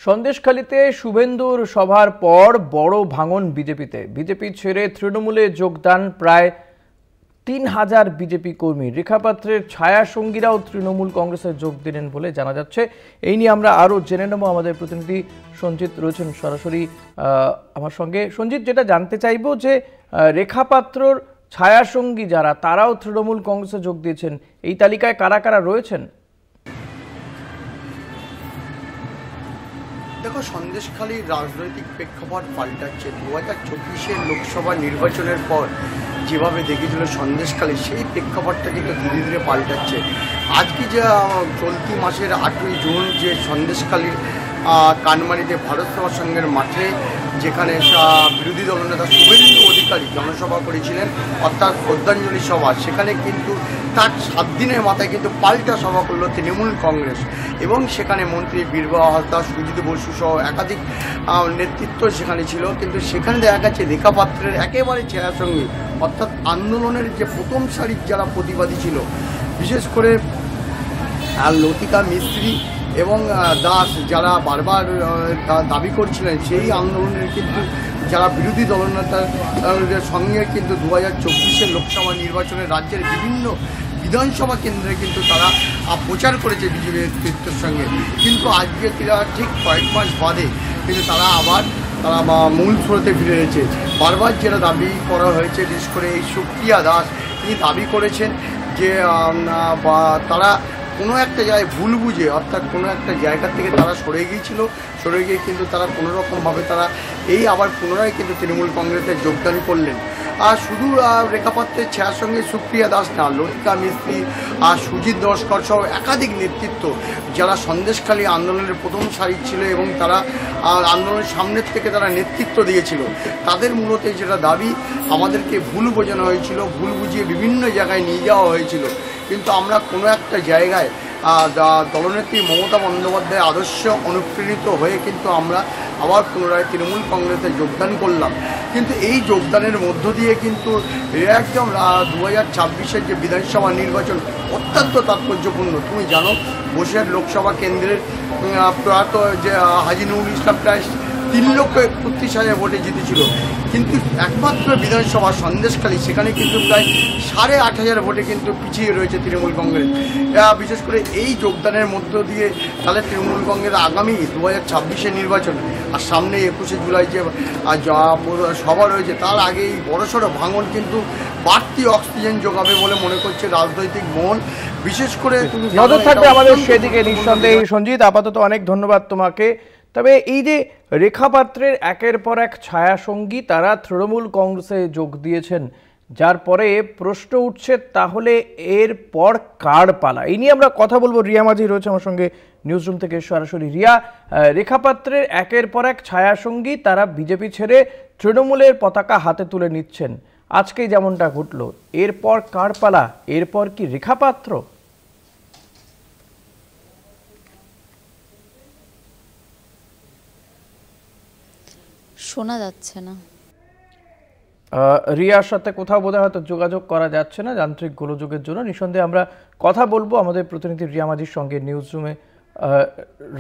সন্দেশখালীতে শুভেন্দুর সভার পর বড় ভাঙন বিজেপিতে। বিজেপি ছেড়ে তৃণমূলে যোগদান প্রায় ৩,০০০ বিজেপি কর্মী। রেখাপাত্রের ছায়া সঙ্গীরাও তৃণমূল কংগ্রেসে যোগ দিলেন বলে জানা যাচ্ছে। এই নিয়ে আমরা আরও জেনে নেব। আমাদের প্রতিনিধি সঞ্জিত রয়েছেন সরাসরি আমার সঙ্গে। সঞ্জিত, যেটা জানতে চাইব যে রেখাপাত্রর ছায়া সঙ্গী যারা, তারাও তৃণমূল কংগ্রেসে যোগ দিয়েছেন, এই তালিকায় কারা কারা রয়েছেন? দেখো, সন্দেশখালীর রাজনৈতিক প্রেক্ষাপট পাল্টাচ্ছে। 2024-এর লোকসভা নির্বাচনের পর যেভাবে দেখেছিল সন্দেশখালী, সেই প্রেক্ষাপটটা কিন্তু ধীরে ধীরে পাল্টাচ্ছে। আজকে যে চলতি মাসের 8ই জুন যে সন্দেশখালীর কানমারিতে ভারত সেবা সংঘের মাঠে যেখানে বিরোধী দলনেতা শুভেন্দু অধিকারী জনসভা করেছিলেন, অর্থাৎ শ্রদ্ধাঞ্জলি সভা, সেখানে কিন্তু তার 7 দিনের মাথায় কিন্তু পাল্টা সভা করলো তৃণমূল কংগ্রেস এবং সেখানে মন্ত্রী বীরবাহা হাসদা, সুজিত বসু সহ একাধিক নেতৃত্ব সেখানে ছিল। কিন্তু সেখানে দেখা গেছে রেখাপাত্রের একেবারে ছায়াসঙ্গী, অর্থাৎ আন্দোলনের যে প্রথম সারির যারা প্রতিবাদী ছিল, বিশেষ করে লতিকা মিস্ত্রি এবং দাস, যারা বারবার দাবি করছিলেন সেই আন্দোলনের কিন্তু যারা বিরোধী দলনেতার সঙ্গে কিন্তু 2024-এর লোকসভা নির্বাচনে রাজ্যের বিভিন্ন বিধানসভা কেন্দ্রে কিন্তু তারা প্রচার করেছে বিজেপি নেতৃত্বের সঙ্গে। কিন্তু আজকে ঠিক কয়েক মাস বাদে কিন্তু তারা আবার মূল স্রোতে ফিরে এসেছে। বারবার যেটা দাবি করা হয়েছে, বিশেষ করে এই সুপ্রিয়া দাস, তিনি দাবি করেছেন যে তারা কোনো একটা জায়গায় ভুল বুঝে, অর্থাৎ কোনো একটা জায়গা থেকে তারা সরে গিয়ে কিন্তু তারা কোনোরকমভাবে তারা আবার পুনরায় কিন্তু তৃণমূল কংগ্রেসে যোগদান করলেন। আর শুধু রেখাপাত্রের ছায়ার সঙ্গে সুপ্রিয়া দাস না, লতিকা মিস্ত্রি আর সুজিত নস্কর সহ একাধিক নেতৃত্ব যারা সন্দেশখালী আন্দোলনের প্রথম সারি ছিল এবং তারা আন্দোলনের সামনের থেকে তারা নেতৃত্ব দিয়েছিল, তাদের মূলত যেটা দাবি, আমাদেরকে ভুল বোঝানো হয়েছিল, ভুল বুঝিয়ে বিভিন্ন জায়গায় নিয়ে যাওয়া হয়েছিল। কিন্তু আমরা কোনো একটা জায়গায় দলনেত্রী মমতা বন্দ্যোপাধ্যায়ের আদর্শ অনুপ্রেরিত হয়ে কিন্তু আমরা আবার পুনরায় তৃণমূল কংগ্রেসে যোগদান করলাম। কিন্তু এই যোগদানের মধ্য দিয়ে কিন্তু একদম 2024-এর যে বিধানসভা নির্বাচন অত্যন্ত তাৎপর্যপূর্ণ। তুমি জানো, বসিরহাট লোকসভা কেন্দ্রের প্রয়াত যে হাজী নুরুল ইসলাম প্রায় 3,31,000 ভোটে জিতেছিল, কিন্তু একমাত্র বিধানসভা সন্দেশখালী, সেখানে কিন্তু প্রায় 8,500 ভোটে কিন্তু পিছিয়ে রয়েছে তৃণমূল কংগ্রেস। বিশেষ করে এই যোগদানের মধ্য দিয়ে তাহলে তৃণমূল কংগ্রেস আগামী 2026-এর নির্বাচন আর সামনে 21শে জুলাই যে সভা রয়েছে, তার আগেই বড়সড় ভাঙন কিন্তু বাড়তি অক্সিজেন যোগাবে বলে মনে করছে রাজনৈতিক মহল। বিশেষ করে নজর থাকবে আমাদের সেদিকে নিঃসন্দেহে। সঞ্জিত, আপাতত অনেক ধন্যবাদ তোমাকে। তবে এই যে রেখাপাত্রের একের পর এক ছায়া সঙ্গী তারা তৃণমূল কংগ্রেসে যোগ দিয়েছেন, যার পরে প্রশ্ন উঠছে তাহলে এর পর কার পালা? এই নিয়ে আমরা কথা বলবো। রিয়া মাঝি রয়েছে আমার সঙ্গে নিউজরুম থেকে সরাসরি। রিয়া, রেখাপাত্রের একের পর এক ছায়া সঙ্গী তারা বিজেপি ছেড়ে তৃণমূলের পতাকা হাতে তুলে নিচ্ছেন, আজকেই যেমনটা ঘটলো, এরপর কার পালা? এরপর কি রেখাপাত্র? শোনা যাচ্ছে না। রিয়ার সাথে কোথাও বোধহয় হয়তো যোগাযোগ করা যাচ্ছে না যান্ত্রিক গোলযোগের জন্য। নিঃসন্দেহে আমরা কথা বলবো আমাদের প্রতিনিধি রিয়া মাঝির সঙ্গে। নিউজ রুমে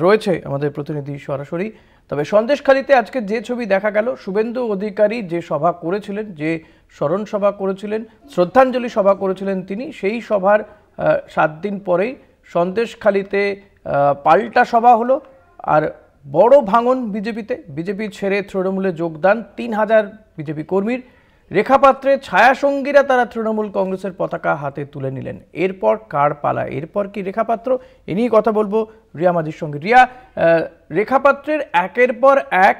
রয়েছে আমাদের প্রতিনিধি সরাসরি। তবে সন্দেশখালীতে আজকে যে ছবি দেখা গেল, শুভেন্দু অধিকারী যে সভা করেছিলেন, যে স্মরণ সভা করেছিলেন, শ্রদ্ধাঞ্জলি সভা করেছিলেন তিনি, সেই সভার 7 দিন পরেই সন্দেশখালীতে পাল্টা সভা হলো। আর বড় ভাঙন বিজেপিতে। বিজেপি ছেড়ে তৃণমূলে যোগদান 3,000 বিজেপি কর্মীর। রেখাপাত্রের ছায়া সঙ্গীরা তারা তৃণমূল কংগ্রেসের পতাকা হাতে তুলে নিলেন। এরপর কার পালা? এরপর কি রেখাপাত্র? এ নিয়ে কথা বলবো রিয়া মাঝির সঙ্গে। রিয়া, রেখাপাত্রের একের পর এক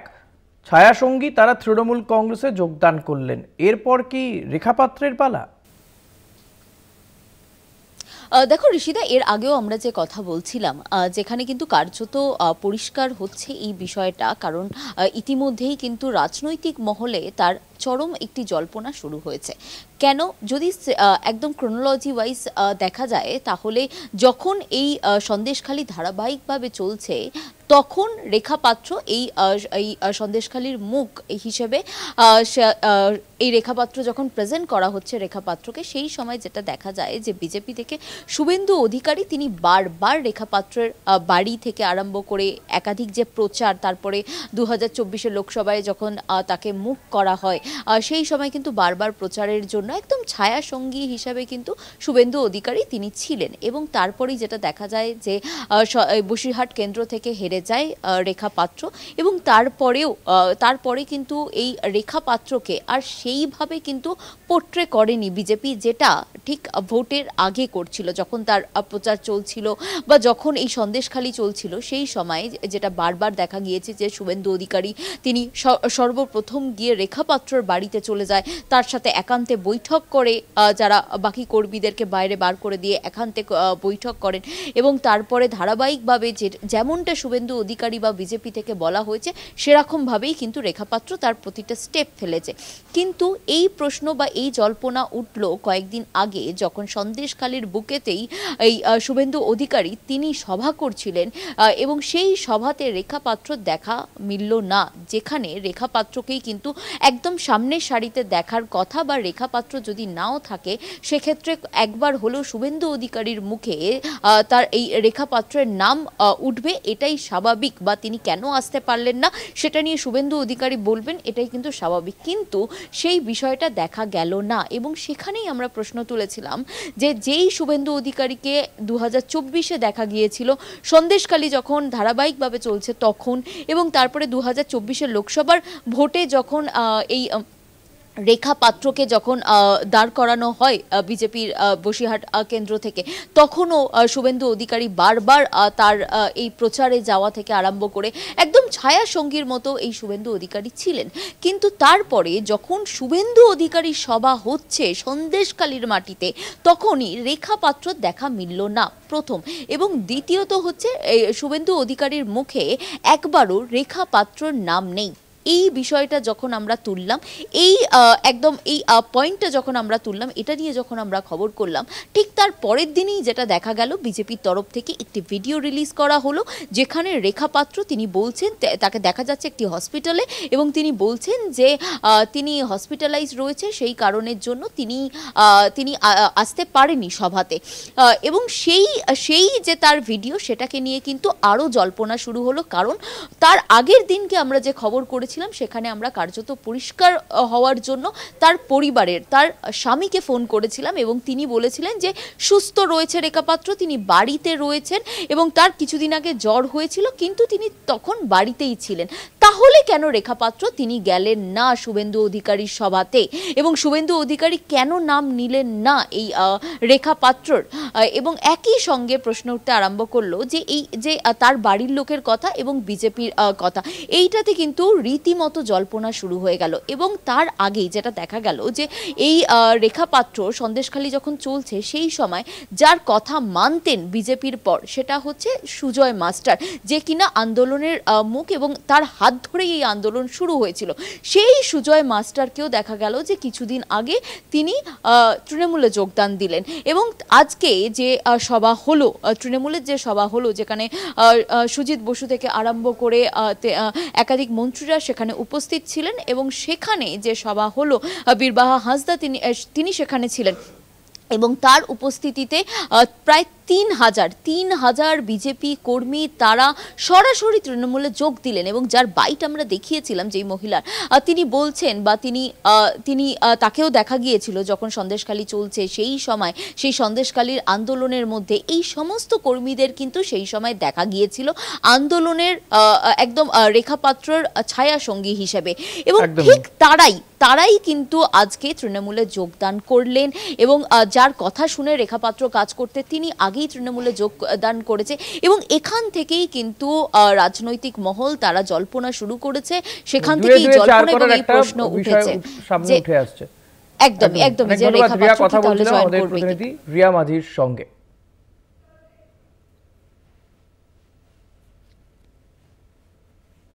ছায়া সঙ্গী তারা তৃণমূল কংগ্রেসে যোগদান করলেন, এরপর কি রেখাপাত্রের পালা? দেখো ঋষিদা, এর আগেও আমরা যে কথা বলছিলাম, যেখানে কিন্তু কার্যত পরিষ্কার হচ্ছে এই বিষয়টা, কারণ ইতিমধ্যেই কিন্তু রাজনৈতিক মহলে তার চরম একটি জল্পনা শুরু হয়েছে। কেন? যদি একদম ক্রোনোলজি ওয়াইজ দেখা যায়, তাহলে যখন এই সন্দেশখালী ধারাবাহিকভাবে চলছে, তখন রেখাপাত্র এই সন্দেশখালীর মুখ হিসেবে এই রেখা পাত্র যখন প্রেজেন্ট করা হচ্ছে রেখা পাত্রকে, সেই সময় যেটা দেখা যায় যে বিজেপি থেকে শুভেন্দু অধিকারী তিনি বারবার রেখা পাত্রের বাড়ি থেকে আরম্ভ করে একাধিক যে প্রচার, তারপরে 2024 লোকসভায় যখন তাকে মুখ করা হয় সেই সময় কিন্তু বারবার প্রচারের জন্য একদম ছায়া সঙ্গী হিসাবে কিন্তু শুভেন্দু অধিকারী তিনি ছিলেন। এবং তারপরেই যেটা দেখা যায় যে বসিরহাট কেন্দ্র থেকে হেরে যায় রেখা পাত্র, এবং তারপরে কিন্তু এই রেখা পাত্রকে আর সেইভাবে কিন্তু পোট্রে করেনি বিজেপি, যেটা ঠিক ভোটের আগে করছিল, যখন তার প্রচার চলছিল বা যখন এই সন্দেশখালি চলছিল সেই সময় যেটা বারবার দেখা গিয়েছে যে শুভেন্দু অধিকারী তিনি সর্বপ্রথম গিয়ে রেখা পাত্রর বাড়িতে চলে যায়, তার সাথে একান্তে বৈঠক করে, যারা বাকি কর্মীদেরকে বাইরে বার করে দিয়ে একান্তে বৈঠক করেন, এবং তারপরে ধারাবাহিকভাবে যেমনটা শুভেন্দু অধিকারী বা বিজেপি থেকে বলা হয়েছে সেরকমভাবেই কিন্তু রেখা পাত্র তার প্রতিটা স্টেপ ফেলেছে। কিন্তু এই প্রশ্ন বা এই জল্পনা উঠল কয়েকদিন আগে, যখন সন্দেশখালির বুকেতেই এই শুভেন্দু অধিকারী তিনি সভা করছিলেন, এবং সেই সভাতে রেখা পাত্র দেখা মিলল না, যেখানে রেখা পাত্রকেই কিন্তু একদম সামনের সারিতে দেখার কথা, বা রেখা পাত্র যদি নাও থাকে সেক্ষেত্রে একবার হলেও শুভেন্দু অধিকারীর মুখে তার এই রেখা পাত্রের নাম উঠবে, এটাই স্বাভাবিক, বা তিনি কেন আসতে পারলেন না সেটা নিয়ে শুভেন্দু অধিকারী বলবেন, এটাই কিন্তু স্বাভাবিক। কিন্তু সেই বিষয়টা দেখা গেল না, এবং সেখানেই আমরা প্রশ্ন তুলেছিলাম যে যেই শুভেন্দু অধিকারীকে 2024-এ দেখা গিয়েছিল সন্দেশখালি যখন ধারাবাহিকভাবে চলছে তখন, এবং তারপরে 2024-এর লোকসভার ভোটে যখন এই রেখা পাত্রকে যখন দাঁড় করানো হয় বিজেপির বসিরহাট কেন্দ্র থেকে, তখনও শুভেন্দু অধিকারী বারবার তার এই প্রচারে যাওয়া থেকে আরম্ভ করে একদম ছায়া সঙ্গীর মতো এই শুভেন্দু অধিকারী ছিলেন। কিন্তু তারপরে যখন শুভেন্দু অধিকারীর সভা হচ্ছে সন্দেশখালির মাটিতে, তখনই রেখা পাত্র দেখা মিলল না, প্রথম। এবং দ্বিতীয়ত হচ্ছে শুভেন্দু অধিকারীর মুখে একবারও রেখা পাত্রর নাম নেই। এই বিষয়টা যখন আমরা তুললাম, এই একদম এই পয়েন্টটা যখন আমরা তুললাম, এটা নিয়ে যখন আমরা খবর করলাম, ঠিক তার পরের দিনই যেটা দেখা গেল বিজেপির তরফ থেকে একটি ভিডিও রিলিজ করা হলো, যেখানে রেখা পাত্র তিনি বলছেন, তাকে দেখা যাচ্ছে একটি হসপিটালে, এবং তিনি বলছেন যে তিনি হসপিটালাইজ রয়েছে, সেই কারণের জন্য তিনি আসতে পারেনি সভাতে। এবং সেই যে তার ভিডিও, সেটাকে নিয়ে কিন্তু আরও জল্পনা শুরু হলো, কারণ তার আগের দিনকে আমরা যে খবর করেছি সেখানে আমরা কার্যত পরিষ্কার হওয়ার জন্য তার পরিবারের তার স্বামীকে ফোন করেছিলাম, এবং তিনি বলেছিলেন যে সুস্থ রয়েছে রেখা পাত্র, তিনি বাড়িতে রয়েছেন, এবং তার কিছুদিন আগে জ্বর হয়েছিল কিন্তু তিনি তখন বাড়িতেই ছিলেন। তাহলে কেন রেখা পাত্র তিনি গেলেন না শুভেন্দু অধিকারীর সভাতে, এবং শুভেন্দু অধিকারী কেন নাম নিলেন না এই রেখা পাত্রর? এবং একই সঙ্গে প্রশ্ন উঠতে আরম্ভ করলো যে এই যে তার বাড়ির লোকের কথা এবং বিজেপির কথা, এইটাতে কিন্তু রীতিমতো জল্পনা শুরু হয়ে গেল। এবং তার আগেই যেটা দেখা গেল যে এই রেখা পাত্র সন্দেশখালি যখন চলছে সেই সময় যার কথা মানতেন বিজেপির পর, সেটা হচ্ছে সুজয় মাস্টার, যে কিনা আন্দোলনের মুখ, এবং তার হাত ধরেই এই আন্দোলন শুরু হয়েছিল। সেই সুজয় মাস্টারকেও দেখা গেল যে কিছুদিন আগে তিনি তৃণমূলে যোগদান দিলেন, এবং আজকে যে সভা হলো, তৃণমূলের যে সভা হলো, যেখানে সুজিত বসু থেকে আরম্ভ করে একাধিক মন্ত্রীরা সেখানে উপস্থিত ছিলেন, এবং সেখানে যে সভা হলো বীরবাহা হাঁসদা তিনি সেখানে ছিলেন, এবং তার উপস্থিতিতে প্রায় ৩,০০০ বিজেপি কর্মী তারা সরাসরি তৃণমূলে যোগ দিলেন। এবং যার বাইট আমরা দেখিয়েছিলাম, যেই মহিলার, তিনি বলছেন, বা তিনি তাকেও দেখা গিয়েছিল যখন সন্দেশখালি চলছে সেই সময়, সেই সন্দেশখালির আন্দোলনের মধ্যে এই সমস্ত কর্মীদের কিন্তু সেই সময় দেখা গিয়েছিল আন্দোলনের একদম রেখা পাত্রর ছায়া সঙ্গী হিসেবে, এবং ঠিক তারাই কিন্তু আজকে তৃণমূলে যোগদান করলেন। এবং যার কথা শুনে রেখা পাত্র কাজ করতে তিনি আগেই তৃণমূলে যোগদান করেছে, এবং এখান থেকেই কিন্তু রাজনৈতিক মহল তারা জল্পনা শুরু করেছে, সেখান থেকেই জল্পনা এবং এই প্রশ্ন উঠেছে সামনে উঠে আসছে। একদমই যে রেখা পাত্র কথা বলছিলাম আমাদের প্রতিনিধি রিয়া মাঝির সঙ্গে।